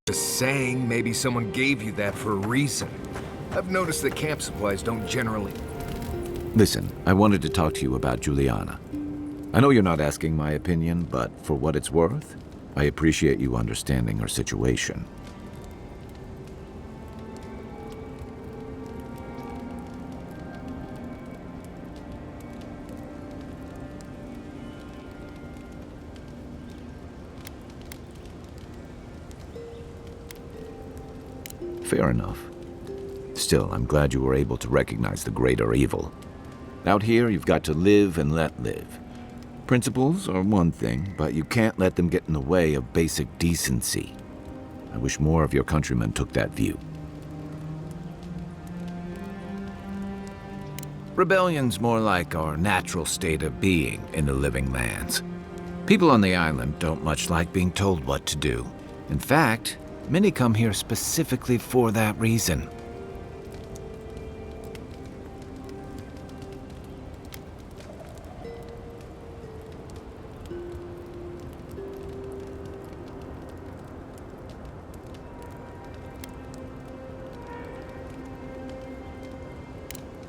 Just saying, maybe someone gave you that for a reason. I've noticed that camp supplies don't generally... Listen, I wanted to talk to you about Juliana. I know you're not asking my opinion, but for what it's worth, I appreciate you understanding her situation. Fair enough. Still, I'm glad you were able to recognize the greater evil. Out here, you've got to live and let live. Principles are one thing, but you can't let them get in the way of basic decency. I wish more of your countrymen took that view. Rebellion's more like our natural state of being in the living lands. People on the island don't much like being told what to do. In fact, many come here specifically for that reason.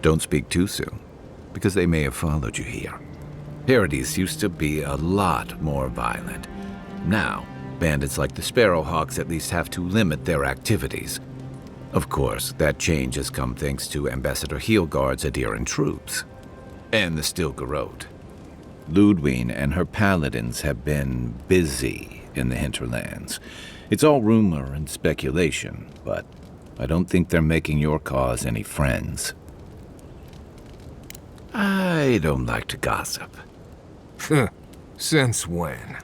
Don't speak too soon, because they may have followed you here. Paradise used to be a lot more violent. Now, bandits like the Sparrowhawks at least have to limit their activities. Of course, that change has come thanks to Ambassador Heelguard's Aedyran troops. And the Stilgarrote. Ludwine and her paladins have been busy in the hinterlands. It's all rumor and speculation, but I don't think they're making your cause any friends. I don't like to gossip. Since when?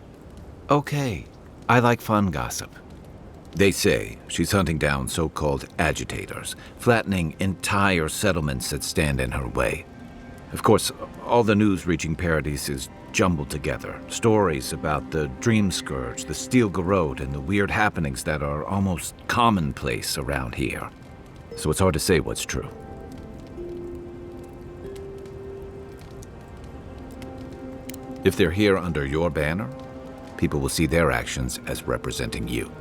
Okay, I like fun gossip. They say she's hunting down so-called agitators, flattening entire settlements that stand in her way. Of course, all the news reaching Paradise is jumbled together. Stories about the Dream Scourge, the Stilgarrote, and the weird happenings that are almost commonplace around here. So it's hard to say what's true. If they're here under your banner, people will see their actions as representing you.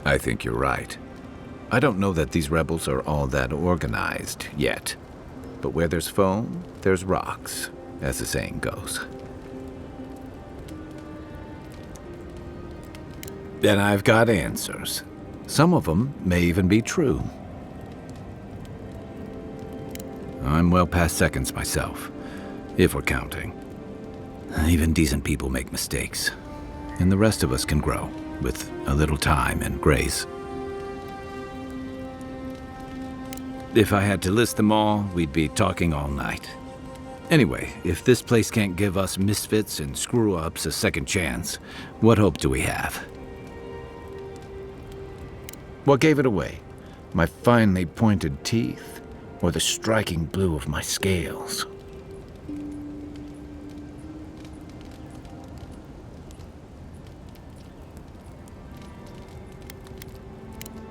I think you're right. I don't know that these rebels are all that organized yet. But where there's foam, there's rocks, as the saying goes. And I've got answers. Some of them may even be true. I'm well past seconds myself, if we're counting. Even decent people make mistakes, and the rest of us can grow, with a little time and grace. If I had to list them all, we'd be talking all night. Anyway, if this place can't give us misfits and screw-ups a second chance, what hope do we have? What gave it away? My finely pointed teeth? Or the striking blue of my scales?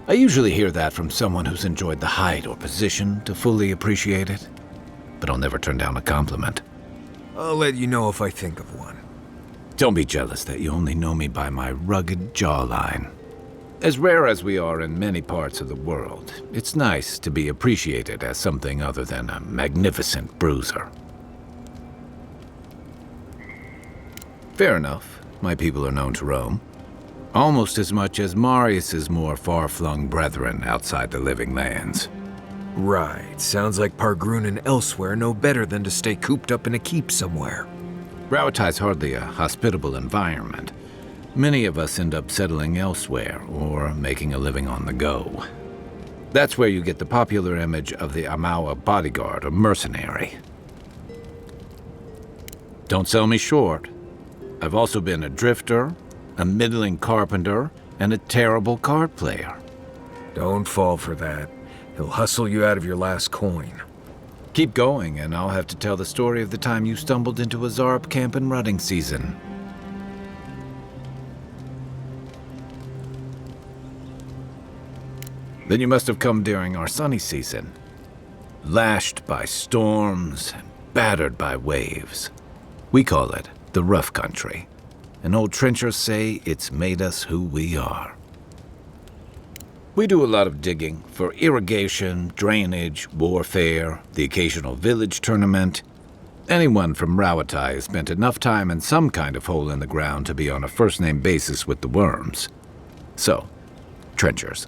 I usually hear that from someone who's enjoyed the height or position to fully appreciate it, but I'll never turn down a compliment. I'll let you know if I think of one. Don't be jealous that you only know me by my rugged jawline. As rare as we are in many parts of the world, it's nice to be appreciated as something other than a magnificent bruiser. Fair enough, my people are known to roam. Almost as much as Marius's more far-flung brethren outside the living lands. Right, sounds like Pargrun and elsewhere know better than to stay cooped up in a keep somewhere. Rauatai's hardly a hospitable environment. Many of us end up settling elsewhere or making a living on the go. That's where you get the popular image of the Amawa bodyguard or mercenary. Don't sell me short. I've also been a drifter, a middling carpenter, and a terrible card player. Don't fall for that. He'll hustle you out of your last coin. Keep going, and I'll have to tell the story of the time you stumbled into a Zarp camp in rutting season. Then you must have come during our sunny season. Lashed by storms and battered by waves. We call it the rough country, and old trenchers say it's made us who we are. We do a lot of digging for irrigation, drainage, warfare, the occasional village tournament. Anyone from Rauatai has spent enough time in some kind of hole in the ground to be on a first-name basis with the worms. So, trenchers.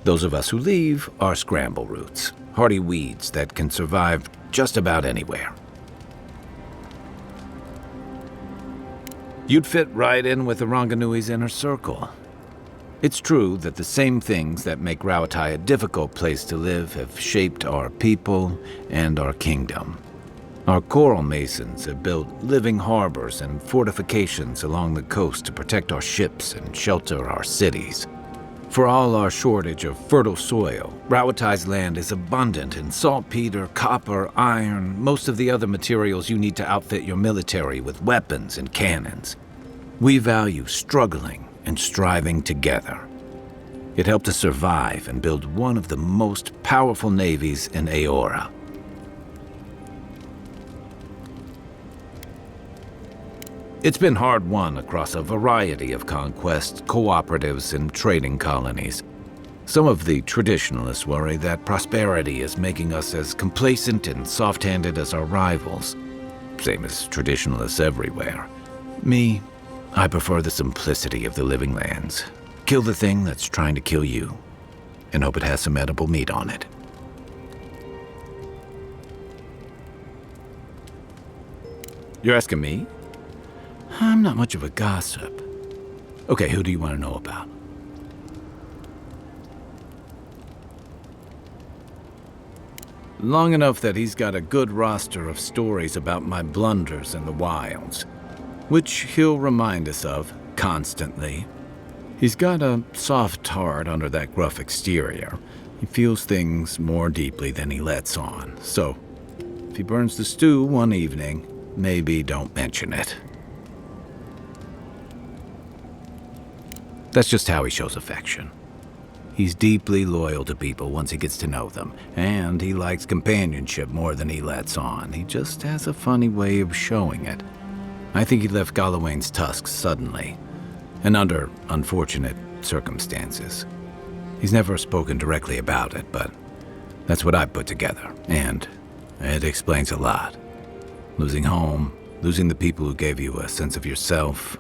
Those of us who leave are scramble roots, hardy weeds that can survive just about anywhere. You'd fit right in with the Ranganui's inner circle. It's true that the same things that make Rauatai a difficult place to live have shaped our people and our kingdom. Our coral masons have built living harbors and fortifications along the coast to protect our ships and shelter our cities. For all our shortage of fertile soil, Rauatai's land is abundant in saltpeter, copper, iron, most of the other materials you need to outfit your military with weapons and cannons. We value struggling and striving together. It helped us survive and build one of the most powerful navies in Eora. It's been hard-won across a variety of conquests, cooperatives, and trading colonies. Some of the traditionalists worry that prosperity is making us as complacent and soft-handed as our rivals. Same as traditionalists everywhere. Me, I prefer the simplicity of the living lands. Kill the thing that's trying to kill you, and hope it has some edible meat on it. You're asking me? I'm not much of a gossip. Okay, who do you want to know about? Long enough that he's got a good roster of stories about my blunders in the wilds, which he'll remind us of constantly. He's got a soft heart under that gruff exterior. He feels things more deeply than he lets on, so if he burns the stew one evening, maybe don't mention it. That's just how he shows affection. He's deeply loyal to people once he gets to know them, and he likes companionship more than he lets on. He just has a funny way of showing it. I think he left Galawain's tusks suddenly, and under unfortunate circumstances. He's never spoken directly about it, but that's what I put together, and it explains a lot. Losing home, losing the people who gave you a sense of yourself,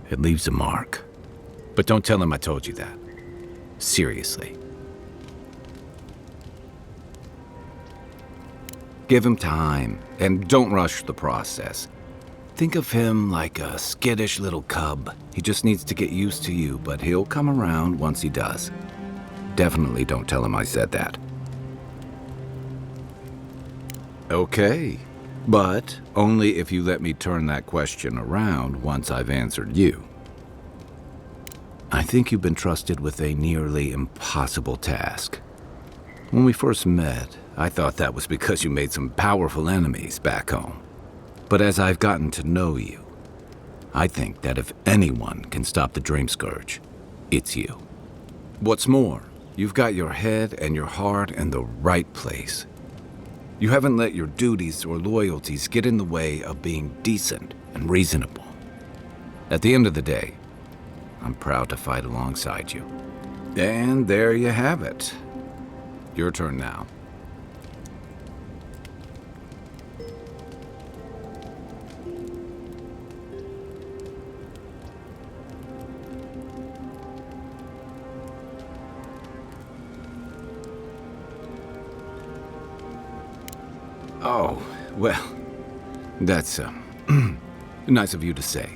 it leaves a mark. But don't tell him I told you that. Seriously. Give him time, and don't rush the process. Think of him like a skittish little cub. He just needs to get used to you, but he'll come around once he does. Definitely don't tell him I said that. Okay, but only if you let me turn that question around once I've answered you. I think you've been trusted with a nearly impossible task. When we first met, I thought that was because you made some powerful enemies back home. But as I've gotten to know you, I think that if anyone can stop the Dream Scourge, it's you. What's more, you've got your head and your heart in the right place. You haven't let your duties or loyalties get in the way of being decent and reasonable. At the end of the day, I'm proud to fight alongside you. And there you have it. Your turn now. Oh, well, that's nice of you to say.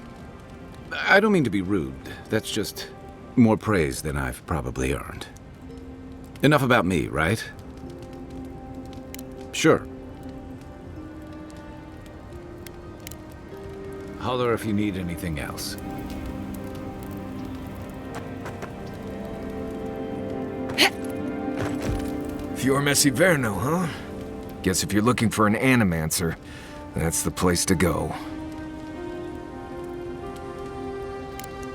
I don't mean to be rude. That's just more praise than I've probably earned. Enough about me, right? Sure. Holler if you need anything else. Fior Messiverno, huh? Guess if you're looking for an animancer, that's the place to go.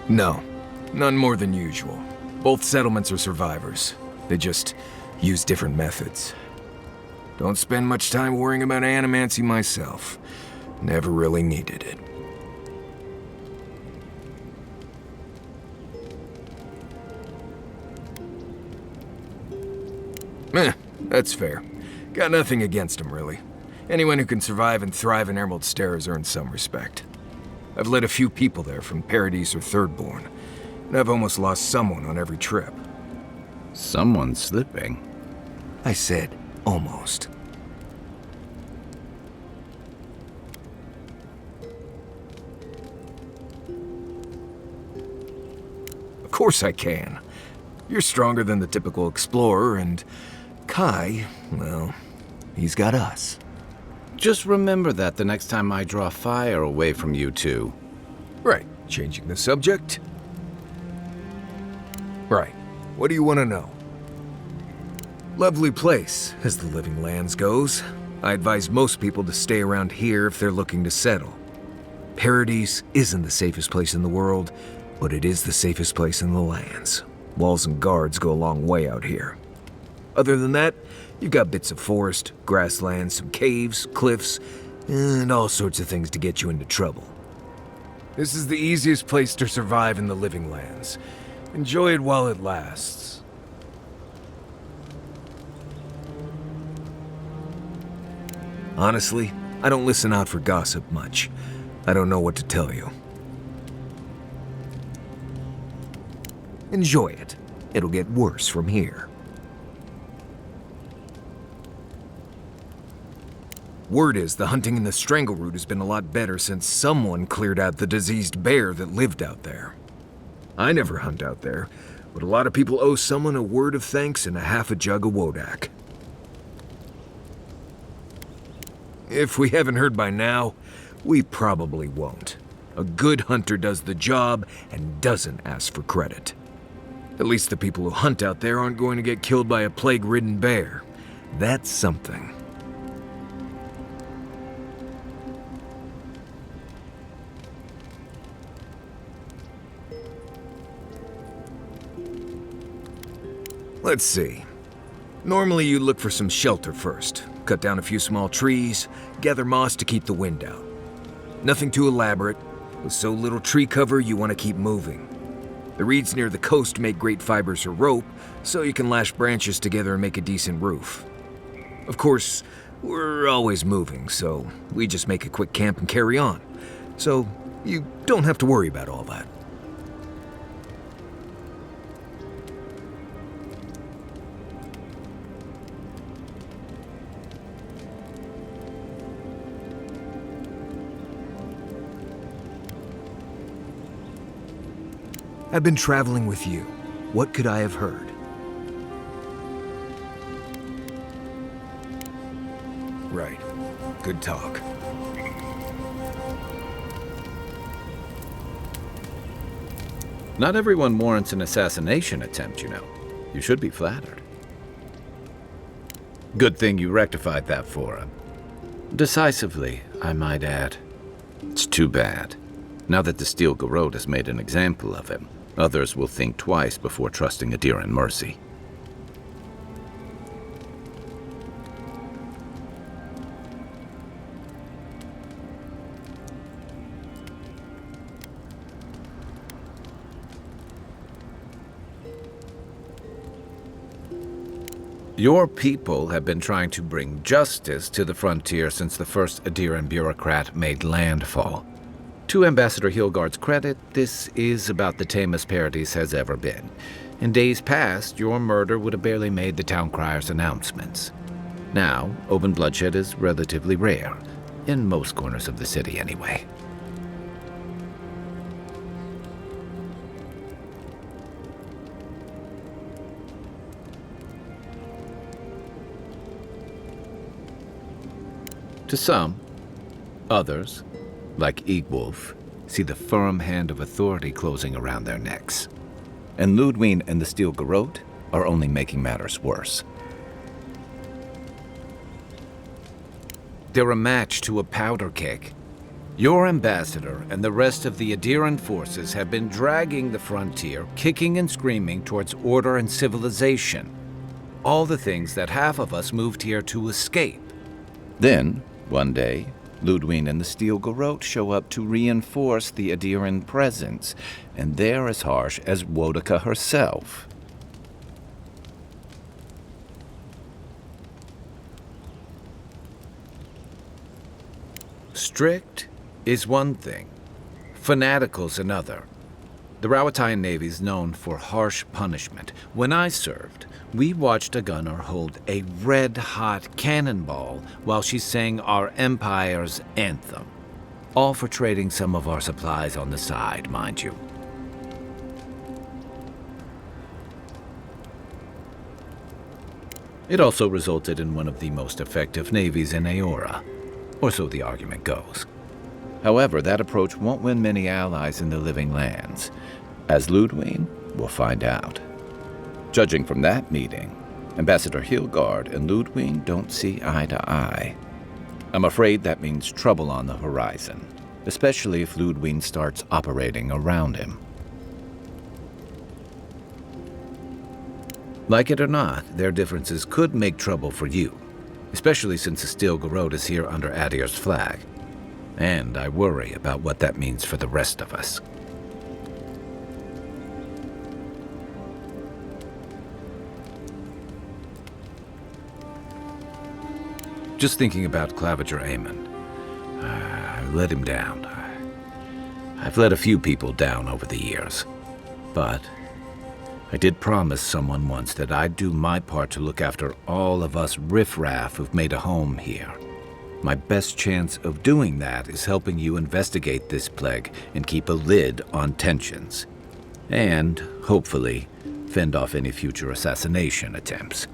No, none more than usual. Both settlements are survivors. They just use different methods. Don't spend much time worrying about animancy myself. Never really needed it. That's fair. Got nothing against him, really. Anyone who can survive and thrive in Emerald Stair has earned some respect. I've led a few people there from Paradise or Thirdborn, and I've almost lost someone on every trip. Someone slipping? I said, almost. Of course I can. You're stronger than the typical explorer, and Kai, well, he's got us. Just remember that the next time I draw fire away from you two. Right. Changing the subject? Right. What do you want to know? Lovely place, as the Living Lands goes. I advise most people to stay around here if they're looking to settle. Paradise isn't the safest place in the world, but it is the safest place in the lands. Walls and guards go a long way out here. Other than that, you've got bits of forest, grasslands, some caves, cliffs, and all sorts of things to get you into trouble. This is the easiest place to survive in the Living Lands. Enjoy it while it lasts. Honestly, I don't listen out for gossip much. I don't know what to tell you. Enjoy it. It'll get worse from here. Word is the hunting in the Strangleroot has been a lot better since someone cleared out the diseased bear that lived out there. I never hunt out there, but a lot of people owe someone a word of thanks and a half a jug of Wodak. If we haven't heard by now, we probably won't. A good hunter does the job and doesn't ask for credit. At least the people who hunt out there aren't going to get killed by a plague-ridden bear. That's something. Let's see. Normally you look for some shelter first. Cut down a few small trees, gather moss to keep the wind out. Nothing too elaborate. With so little tree cover, you want to keep moving. The reeds near the coast make great fibers for rope, so you can lash branches together and make a decent roof. Of course, we're always moving, so we just make a quick camp and carry on. So you don't have to worry about all that. I've been traveling with you. What could I have heard? Right. Good talk. Not everyone warrants an assassination attempt, you know. You should be flattered. Good thing you rectified that for him. Decisively, I might add. It's too bad. Now that the Steel Garrote has made an example of him, others will think twice before trusting Aedyr and mercy. Your people have been trying to bring justice to the frontier since the first Aedyran bureaucrat made landfall. To Ambassador Hilgard's credit, this is about the tamest Paradise has ever been. In days past, your murder would have barely made the town crier's announcements. Now, open bloodshed is relatively rare, in most corners of the city anyway. To some, others, like Egwolf, see the firm hand of authority closing around their necks. And Ludwine and the Steel Garrote are only making matters worse. They're a match to a powder keg. Your ambassador and the rest of the Aedyran forces have been dragging the frontier, kicking and screaming towards order and civilization. All the things that half of us moved here to escape. Then, one day, Ludwig and the Steel Garrote show up to reinforce the Aedyran presence, and they're as harsh as Wodika herself. Strict is one thing, fanatical's another. The Rawatayan Navy's known for harsh punishment. When I served, we watched a gunner hold a red-hot cannonball while she sang our empire's anthem. All for trading some of our supplies on the side, mind you. It also resulted in one of the most effective navies in Eora, or so the argument goes. However, that approach won't win many allies in the Living Lands, as Ludwig will find out. Judging from that meeting, Ambassador Hilgard and Ludwig don't see eye to eye. I'm afraid that means trouble on the horizon, especially if Ludwig starts operating around him. Like it or not, their differences could make trouble for you, especially since the Steel Garrote is here under Aedyr's flag. And I worry about what that means for the rest of us. Just thinking about Claviger Aemon. I let him down. I've let a few people down over the years. But I did promise someone once that I'd do my part to look after all of us riffraff who've made a home here. My best chance of doing that is helping you investigate this plague and keep a lid on tensions. And, hopefully, fend off any future assassination attempts.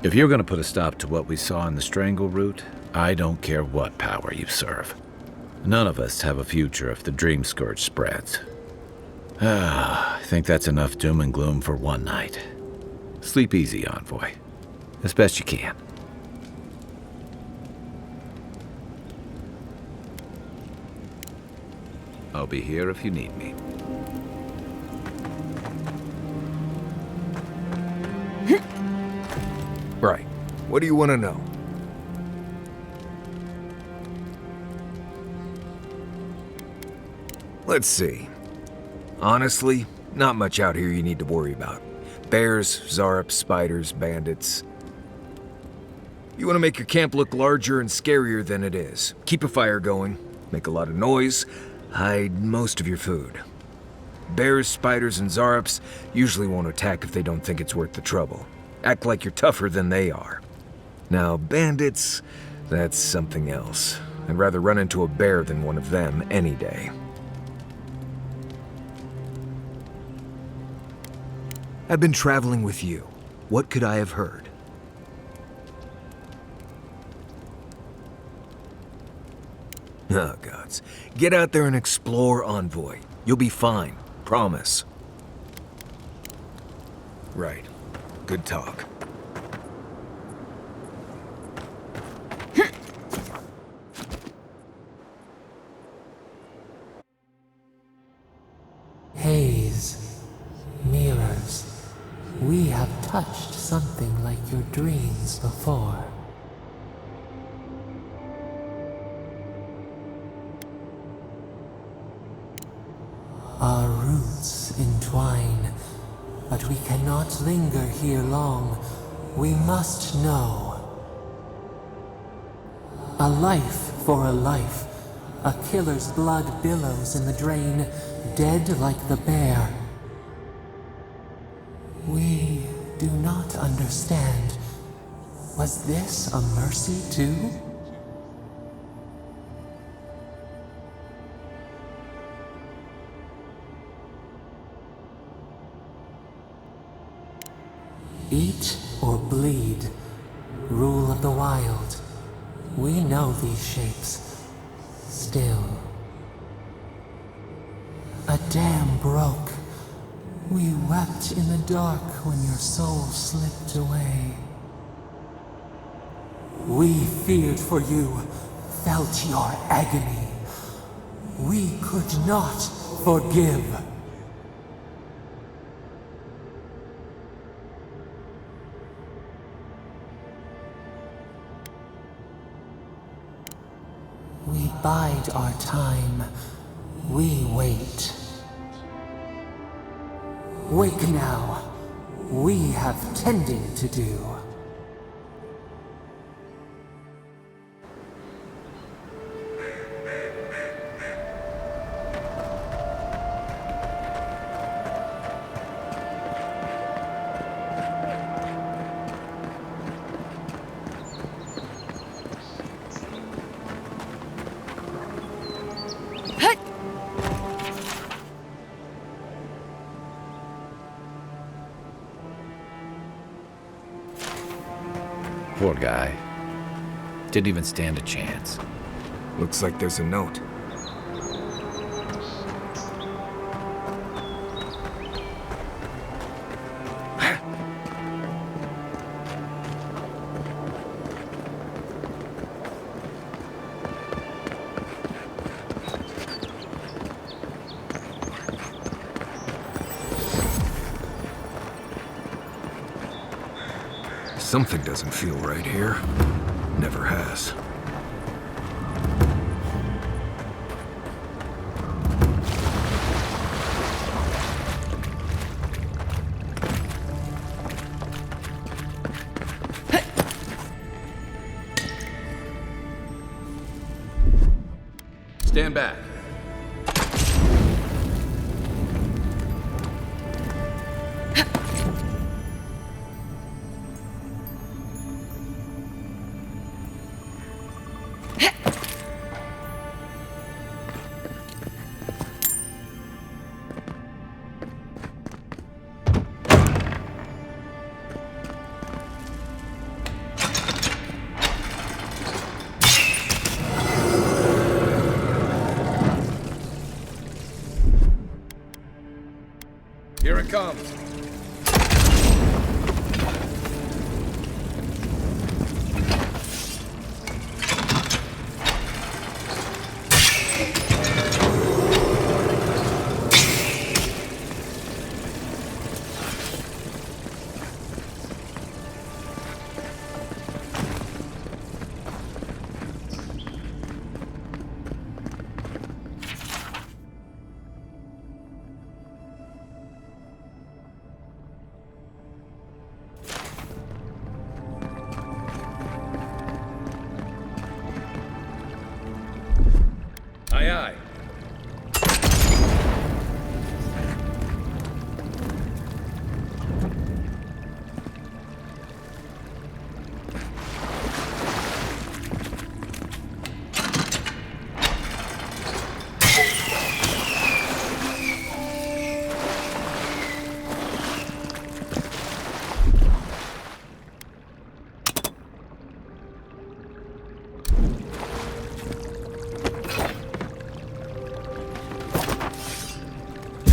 If you're going to put a stop to what we saw in the Strangle Route, I don't care what power you serve. None of us have a future if the Dream Scourge spreads. I think that's enough doom and gloom for one night. Sleep easy, Envoy. As best you can. I'll be here if you need me. Right. What do you want to know? Let's see. Honestly, not much out here you need to worry about. Bears, Zarups, spiders, bandits. You want to make your camp look larger and scarier than it is. Keep a fire going, make a lot of noise, hide most of your food. Bears, spiders, and Zarups usually won't attack if they don't think it's worth the trouble. Act like you're tougher than they are. Now, bandits, that's something else. I'd rather run into a bear than one of them any day. I've been traveling with you. What could I have heard? Oh, gods. Get out there and explore, Envoy. You'll be fine. Promise. Right. Good talk. Haze, mirrors, we have touched something like your dreams before. Our roots entwine, but we cannot linger here long. We must know. A life for a life. A killer's blood billows in the drain, dead like the bear. We do not understand. Was this a mercy too? Eat or bleed. Rule of the wild. We know these shapes. Still. A dam broke. We wept in the dark when your soul slipped away. We feared for you, felt your agony. We could not forgive. We bide our time. We wait. Wake now. We have tending to do. Poor guy. Didn't even stand a chance. Looks like there's a note. Something doesn't feel right here. Never has. Stand back. Here it comes. Aye, aye.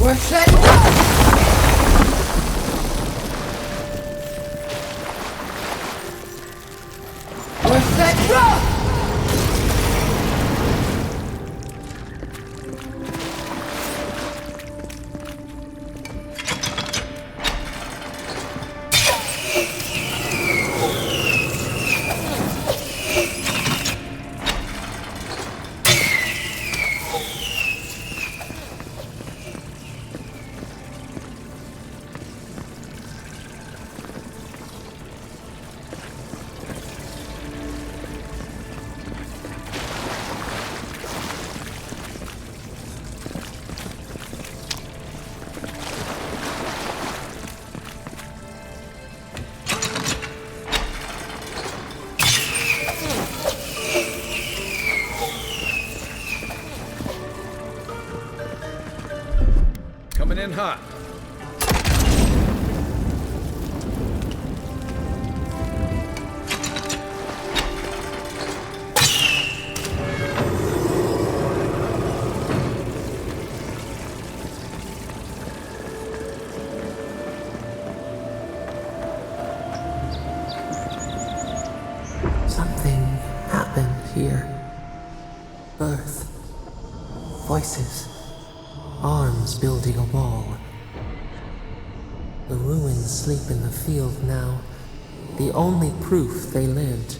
We're set! We're set! Run! Coming in hot. Something happened here. Birth. voices, arms building a wall. The ruins sleep in the field now, the only proof they lived.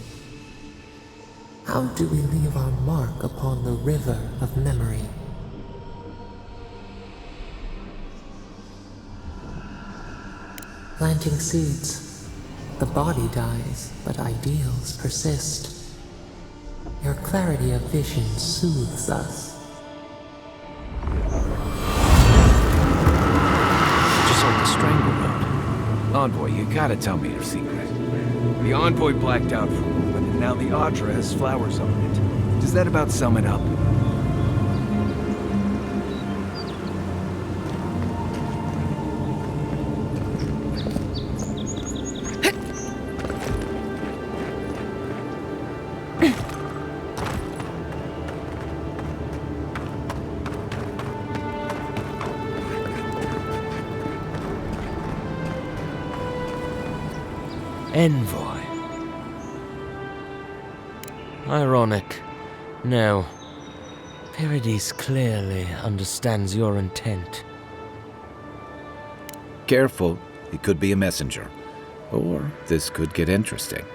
How do we leave our mark upon the river of memory? Planting seeds. The body dies, but ideals persist. Your clarity of vision soothes us. Just like the Stranglehold. Envoy, you gotta tell me your secret. The Envoy blacked out for a moment, and now the Aedyr has flowers on it. Does that about sum it up? Envoy. Ironic. No. Paradis clearly understands your intent. Careful, he could be a messenger. Or this could get interesting.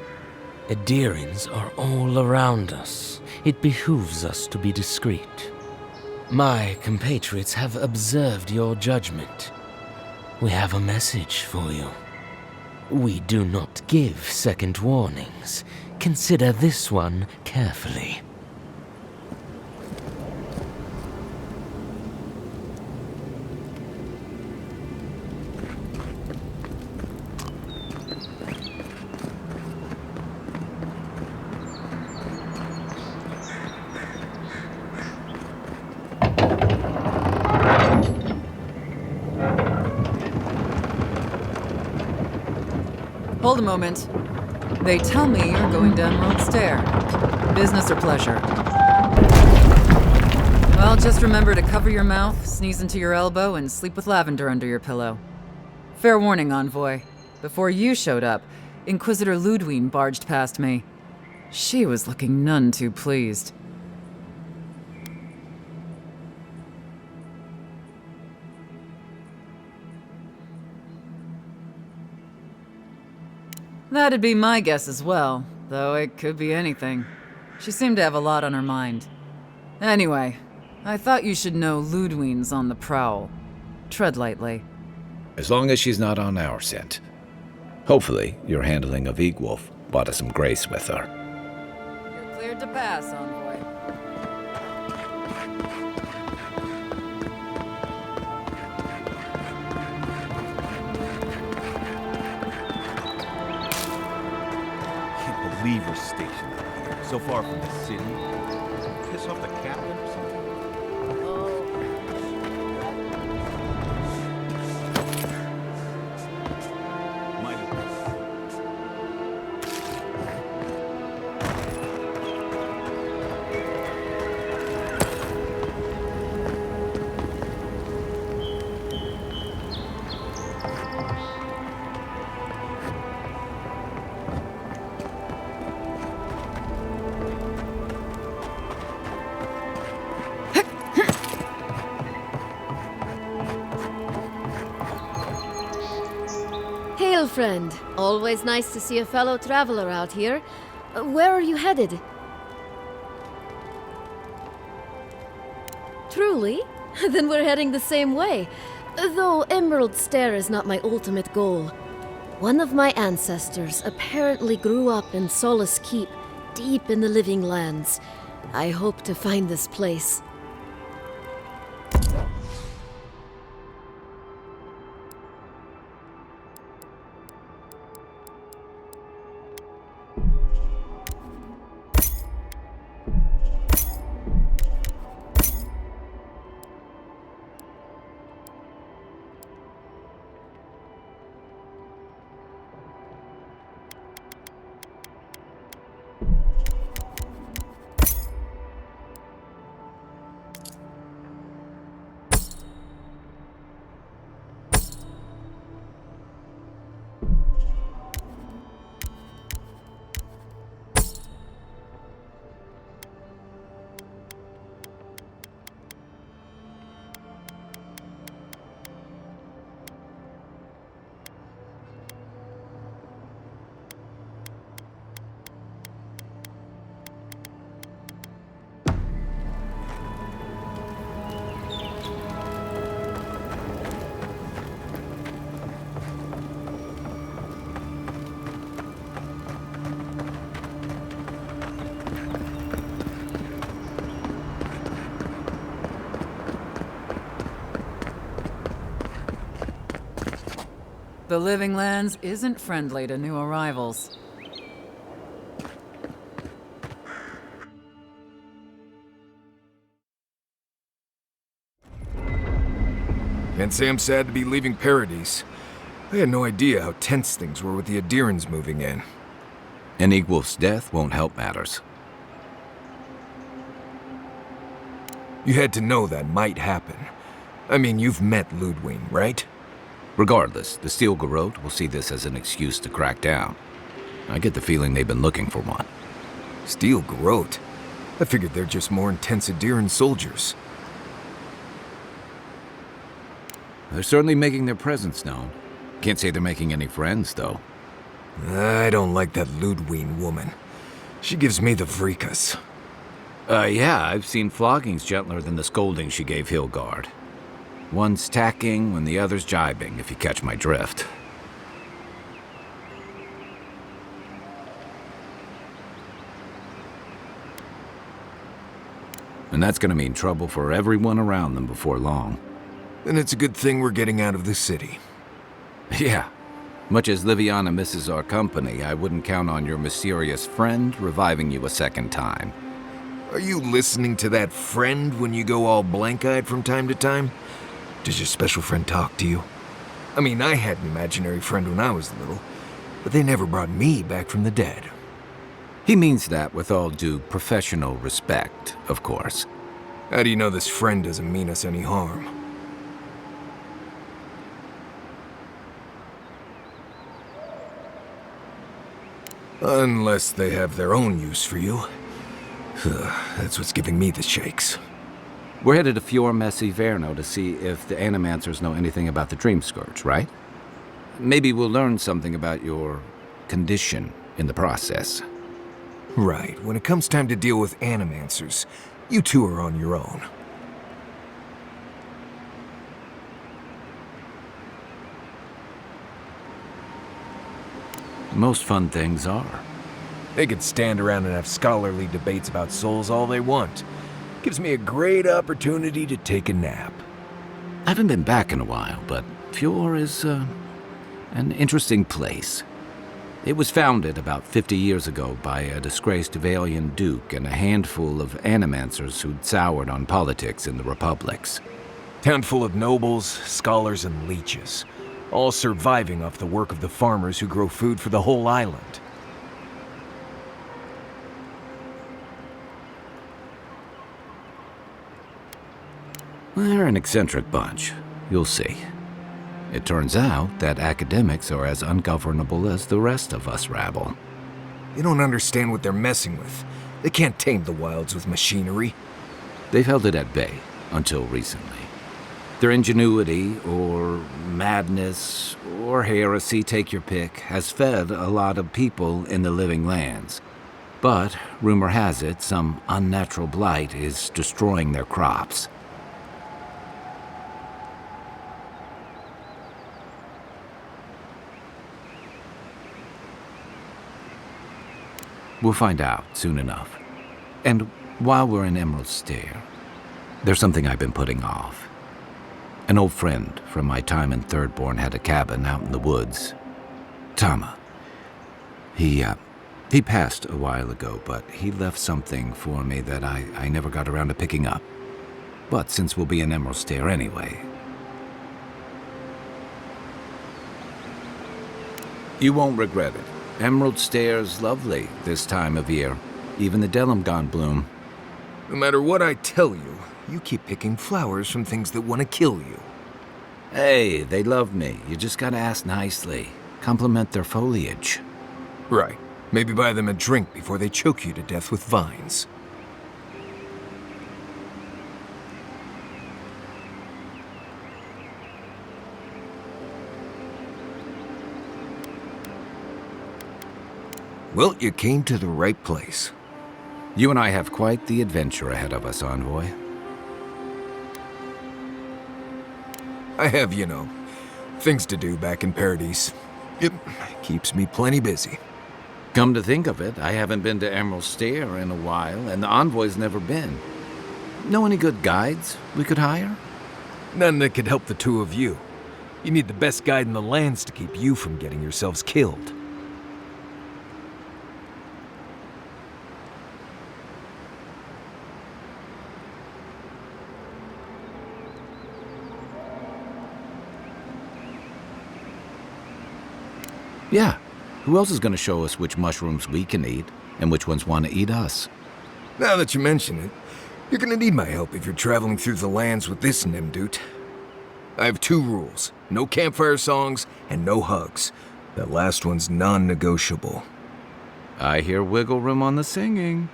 Aedyrians are all around us. It behooves us to be discreet. My compatriots have observed your judgment. We have a message for you. We do not give second warnings. Consider this one carefully. Hold a moment. They tell me you're going down wrong stair. Business or pleasure? Well, just remember to cover your mouth, sneeze into your elbow, and sleep with lavender under your pillow. Fair warning, Envoy. Before you showed up, Inquisitor Ludwine barged past me. She was looking none too pleased. That'd be my guess as well, though it could be anything. She seemed to have a lot on her mind. Anyway, I thought you should know Ludwine's on the prowl. Tread lightly. As long as she's not on our scent. Hopefully, your handling of Egwolf bought us some grace with her. You're cleared to pass, Envoy. Leave her station up here, so far from the city. Piss off the captain or something? Might as well. Hail, friend. Always nice to see a fellow traveler out here. Where are you headed? Truly? Then we're heading the same way. Though Emerald Stair is not my ultimate goal. One of my ancestors apparently grew up in Solace Keep, deep in the Living Lands. I hope to find this place. The Living Lands isn't friendly to new arrivals. Can't say I'm sad to be leaving Paradise. I had no idea how tense things were with the Aedyrans moving in. An Wolf's death won't help matters. You had to know that might happen. I mean, you've met Ludwig, right? Regardless, the Steel Garrote will see this as an excuse to crack down. I get the feeling they've been looking for one. Steel Garrote? I figured they're just more intense Aedyran soldiers. They're certainly making their presence known. Can't say they're making any friends, though. I don't like that Ludwig woman. She gives me the vrikas. Yeah, I've seen floggings gentler than the scolding she gave Hilgard. One's tacking when the other's jibing, if you catch my drift. And that's gonna mean trouble for everyone around them before long. Then it's a good thing we're getting out of the city. Yeah. Much as Liviana misses our company, I wouldn't count on your mysterious friend reviving you a second time. Are you listening to that friend when you go all blank-eyed from time to time? Does your special friend talk to you? I mean, I had an imaginary friend when I was little, but they never brought me back from the dead. He means that with all due professional respect, of course. How do you know this friend doesn't mean us any harm? Unless they have their own use for you. That's what's giving me the shakes. We're headed to Fior Messi Verno to see if the Animancers know anything about the Dream Scourge, right? Maybe we'll learn something about your condition in the process. Right. When it comes time to deal with Animancers, you two are on your own. Most fun things are. They could stand around and have scholarly debates about souls all they want. Gives me a great opportunity to take a nap. I haven't been back in a while, but Fior is an interesting place. It was founded about 50 years ago by a disgraced Valian duke and a handful of Animancers who'd soured on politics in the republics. Town full of nobles, scholars, and leeches, all surviving off the work of the farmers who grow food for the whole island. They're an eccentric bunch. You'll see. It turns out that academics are as ungovernable as the rest of us rabble. They don't understand what they're messing with. They can't tame the wilds with machinery. They've held it at bay until recently. Their ingenuity, or madness, or heresy, take your pick, has fed a lot of people in the Living Lands. But, rumor has it, some unnatural blight is destroying their crops. We'll find out soon enough. And while we're in Emerald Stair, there's something I've been putting off. An old friend from my time in Thirdborn had a cabin out in the woods. Tama. He passed a while ago, but he left something for me that I never got around to picking up. But since we'll be in Emerald Stair anyway... You won't regret it. Emerald Stair's lovely this time of year. Even the Delimgon bloom. No matter what I tell you, you keep picking flowers from things that want to kill you. Hey, they love me. You just gotta ask nicely. Compliment their foliage. Right. Maybe buy them a drink before they choke you to death with vines. Well, you came to the right place. You and I have quite the adventure ahead of us, Envoy. I have, things to do back in Paradise. It keeps me plenty busy. Come to think of it, I haven't been to Emerald Stair in a while, and the Envoy's never been. Know any good guides we could hire? None that could help the two of you. You need the best guide in the lands to keep you from getting yourselves killed. Yeah. Who else is going to show us which mushrooms we can eat and which ones want to eat us? Now that you mention it, you're gonna need my help if you're traveling through the lands with this Nimdoot. I have 2 rules. No campfire songs and no hugs. That last one's non-negotiable. I hear wiggle room on the singing.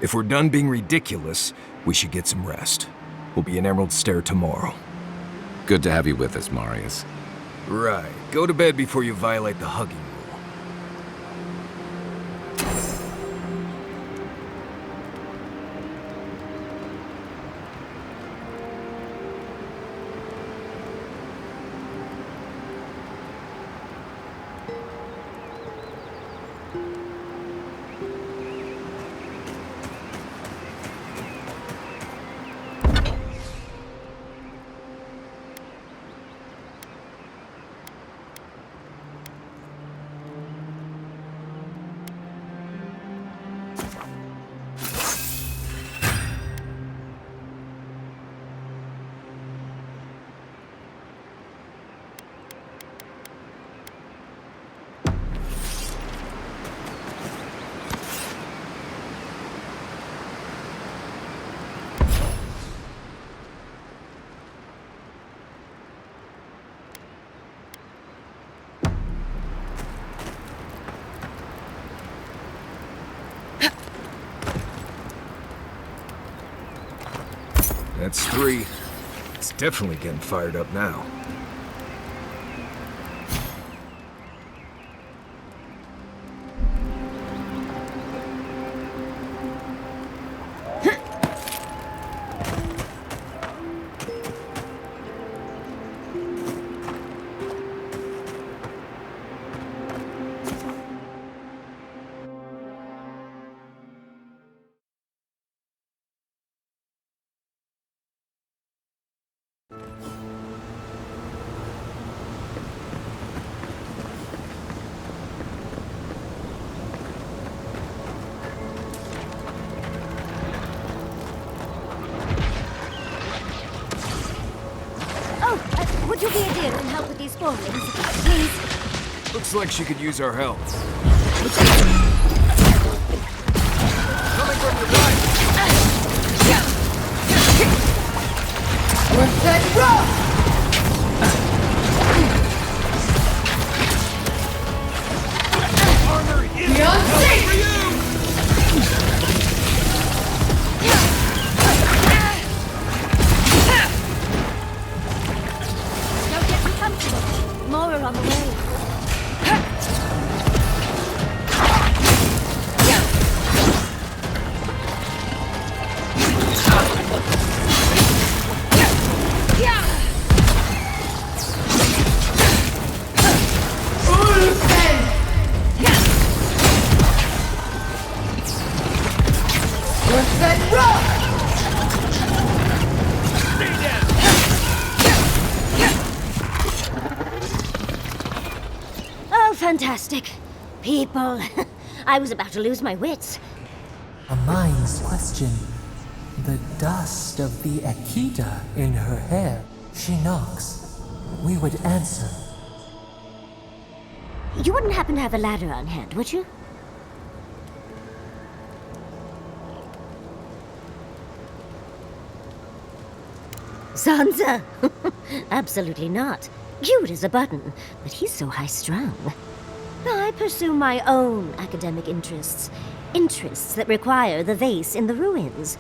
If we're done being ridiculous, we should get some rest. We'll be in Emerald Stair tomorrow. Good to have you with us, Marius. Right. Go to bed before you violate the hugging rule. That's 3. It's definitely getting fired up now. Would you be a dear and help with these spoilings, please? Looks like she could use our help. Coming from your right! We're set, roll! Armor is Beyond safe! for you! More are on the way. Fantastic. People. I was about to lose my wits. A mind's question. The dust of the Akita in her hair. She knocks. We would answer. You wouldn't happen to have a ladder on hand, would you? Sansa! Absolutely not. Cute as a button, but he's so high-strung. I pursue my own academic interests. Interests that require the vase in the ruins.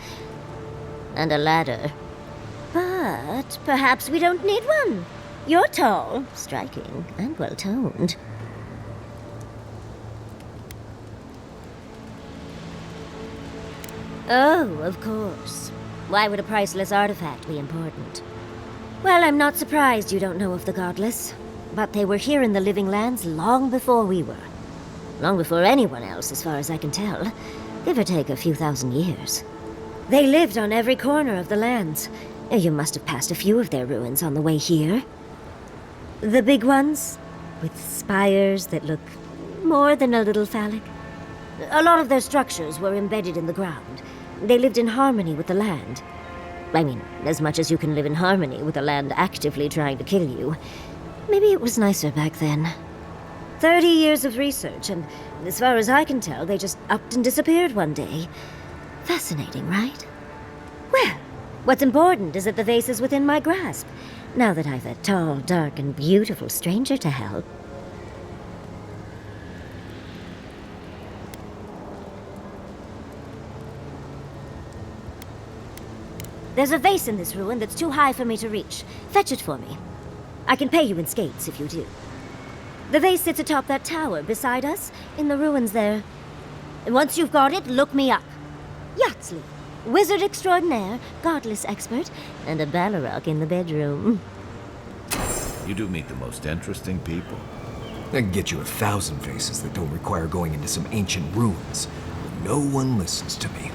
And a ladder. But perhaps we don't need one. You're tall, striking, and well-toned. Oh, of course. Why would a priceless artifact be important? Well, I'm not surprised you don't know of the Godless. But they were here in the Living Lands long before we were. Long before anyone else, as far as I can tell. Give or take a few thousand years. They lived on every corner of the lands. You must have passed a few of their ruins on the way here. The big ones, with spires that look more than a little phallic. A lot of their structures were embedded in the ground. They lived in harmony with the land. I mean, as much as you can live in harmony with a land actively trying to kill you. Maybe it was nicer back then. 30 years of research, and as far as I can tell, they just upped and disappeared one day. Fascinating, right? Well, what's important is that the vase is within my grasp, now that I've a tall, dark, and beautiful stranger to help. There's a vase in this ruin that's too high for me to reach. Fetch it for me. I can pay you in skates if you do. The vase sits atop that tower beside us, in the ruins there. And once you've got it, look me up. Yatsley, wizard extraordinaire, godless expert, and a Balrog in the bedroom. You do meet the most interesting people. I can get you 1,000 faces that don't require going into some ancient ruins. No one listens to me.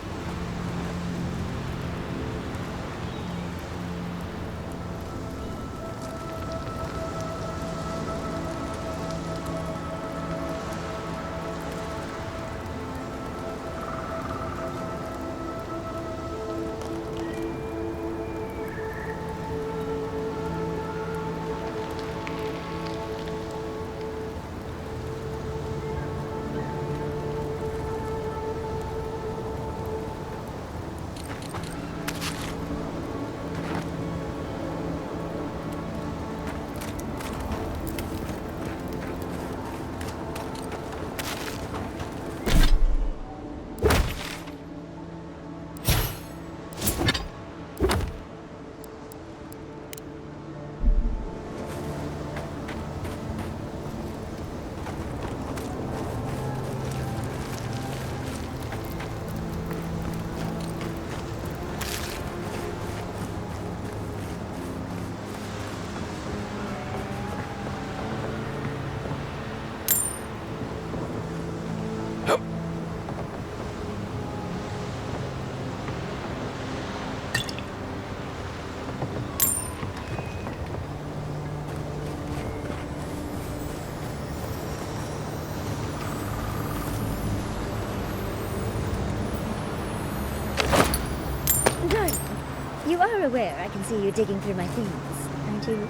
You are aware I can see you digging through my things, aren't you?